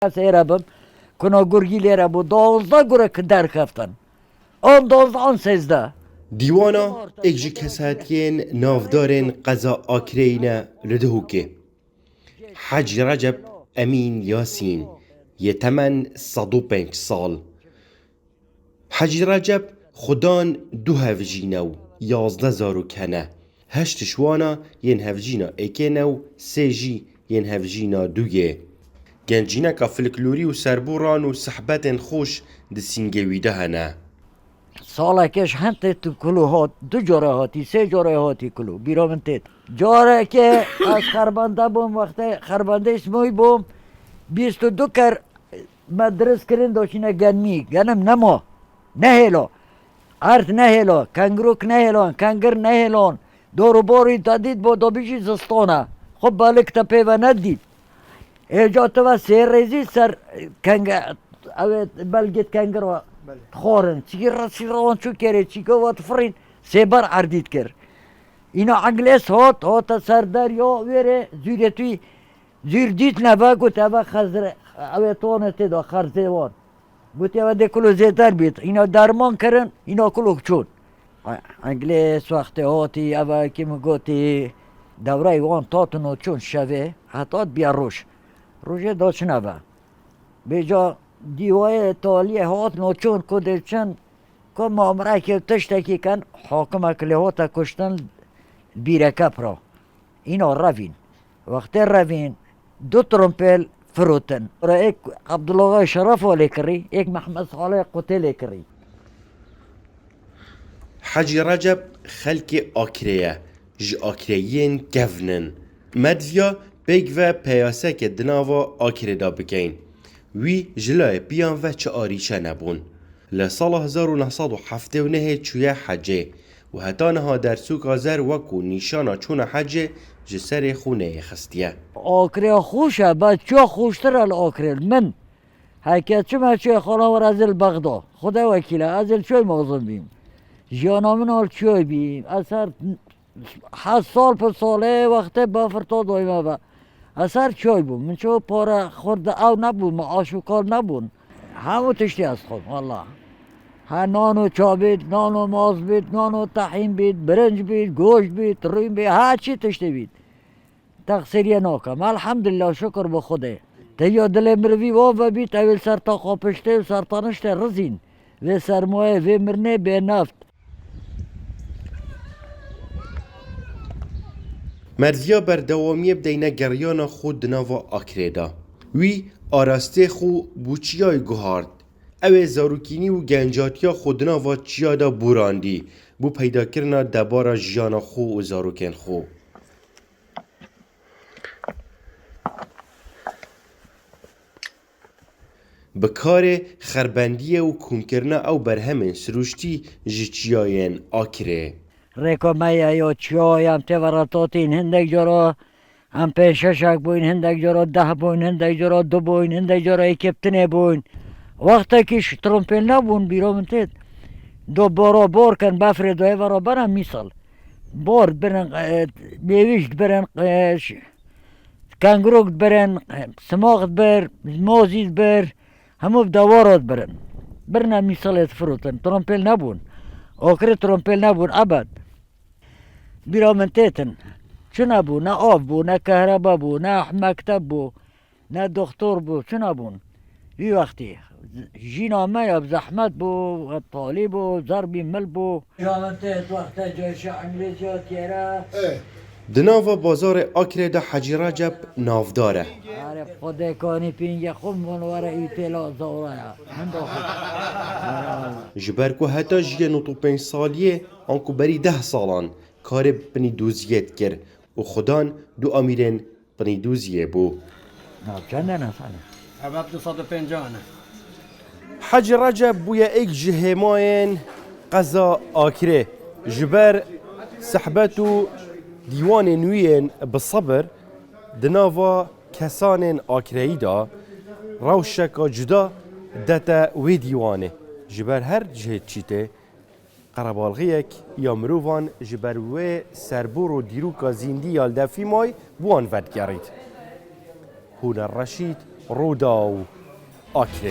سیرابم کنه گرگی لیره بود 12 گره که در کفتن آن 12 آن 13 دیوانا اگجی کساتین نافدارن قضا آکرین لدهوکه حج رجب امین یاسین یتمن 105 سال حج رجب خدان دو هفجینو 11 زارو کنه هشت شوانا ین هفجینا اکنو سیجی ین هفجینا دوگه گنجینا که فلکلوری و سربوران و صحبت خوش دسینگوی دهنه ساله کش هنت تو کلو هات 2 جاره هاتی 3 جاره هاتی کلو بیرامن تید جاره که از خربنده بوم وقتی خربنده اسموی بوم 22 کر مدرس کرن داشینه گنمی گنم نما نهیلا ارت نهیلا کنگروک نهیلان کنگر نهیلان دورو باری دادید با دابیشی زستانه خب بالک تپه و ندید ایجا تو سیر ریزی سر کنگر بلگت کنگر و خورن چی رسیدان چو کره چی که وات فرین سه بار عردید کرد اینا انگلیس هات سردار یا ویره زیر توی زیر دیت نبا گوت اوه خزر اوه تونه تدا خرزه وان گوت اوه ده کلو زیتر بید اینا درمان کرن اینا کلو چون انگلیس وقتی هاتی اوه کم گوتی دوره وان تاتنو چون شوه حتی بیا روشه داشت نبا بجا دیوای تالیه هات نوچون کدچن که مامره که تشتکی کن حاکمه که لحاتا کشتن بیرکه پرا اینا روین وقتی روین 2 ترمپل فروتن را ایک عبدالله شرف والی کری ایک محمد صالح قتل کری حج رجب خلق آکریه ج آکریین گفنن مدویا بیگ و پیاسه که دناوا آکری دا بکین وی جلای بیان و چه آریچه نبون لسال 1979 چویه حجه و هتانها در سوک آزر وکو نیشانا چون حجه جسر خونه خستیه آکری خوشه بچه خوشتر آکری من حکیت چه چه خانه ور ازل بغدا خدا وکیله ازل چوی مغزم بیم جانامن آل چوی بیم اثر 8 سال پر ساله وقت بافر تا دایمه با اثر چوی بوم من چو پاره خورده او نبود معاش و کار نبود همو تشتی از خود والله ها نانو چا بید نانو ماز بید نانو طحین بید برنج بید گوشت بید رویم بید ها چی تشتی بید تقصیریه ناکم الحمدلله شکر به خوده تیا دل مروی و بید اول سر تا قاپشته و سر تانشته رزین و سرمایه و مرنه به نفت مردیا بردوامی بدینه گریانا خود دناوا آکریدا وی آراسته خو بوچیای گوهارد اوه زاروکینی و گنجاتیا خود دناوا چیادا بوراندی بو پیدا کرنا دبارا جیانا خو و زاروکین خو بکار خربندی و کونکرنا او برهمن سروشتی جیچیاین آکره ریکا مایه یا چیای هم توراتاتین هندک جارا هم 5-6 بوین هندک جارا 10 بوین هندک جارا 2 بوین هندک جارا اکیپتنه بوین وقتا که ترمپل نبون بیرامن تید دو بار کن بفر دوی ورا برن میسال بار برن بیویشت برن کنگروک برن سماغت بر موزید بر همو دوارات برن میسال فروتن ترمپل نبون آخر ترمپل نبون ابد بیرامن تیتن چه نبو نه آب بو نه کهربا بو نه مکتب بو نه دکتر بو چه نبون وی وقتی جینا ما زحمت بو طالب بو ضربی مل بو بیرامن تیت وقت جایش انگلیزی تیره دناوا بازار آکره دا حجی رجب نافداره عارف خود کانی پینگه خوب منواره ایتلا زوره هم جبرکو حتی جیه 95 سالیه آنکو بری 10 سالان کار بنی دوزیت کر و خدان دو امیرین بنی دوزیه بو چنده نفعله حباب 250 حج رجب بویا ایک جهماین قضا آکره جبر صحبتو دیوان نوین بصبر دناوا کسان آکرهی دا روشکا جدا دتا وی دیوانه جبر هر جهت چیته قربالغیک یا مروفان جبر و سربور و دیروکا زیندی یالدفی مای بوان ودگرید هون الرشید رودا و آکره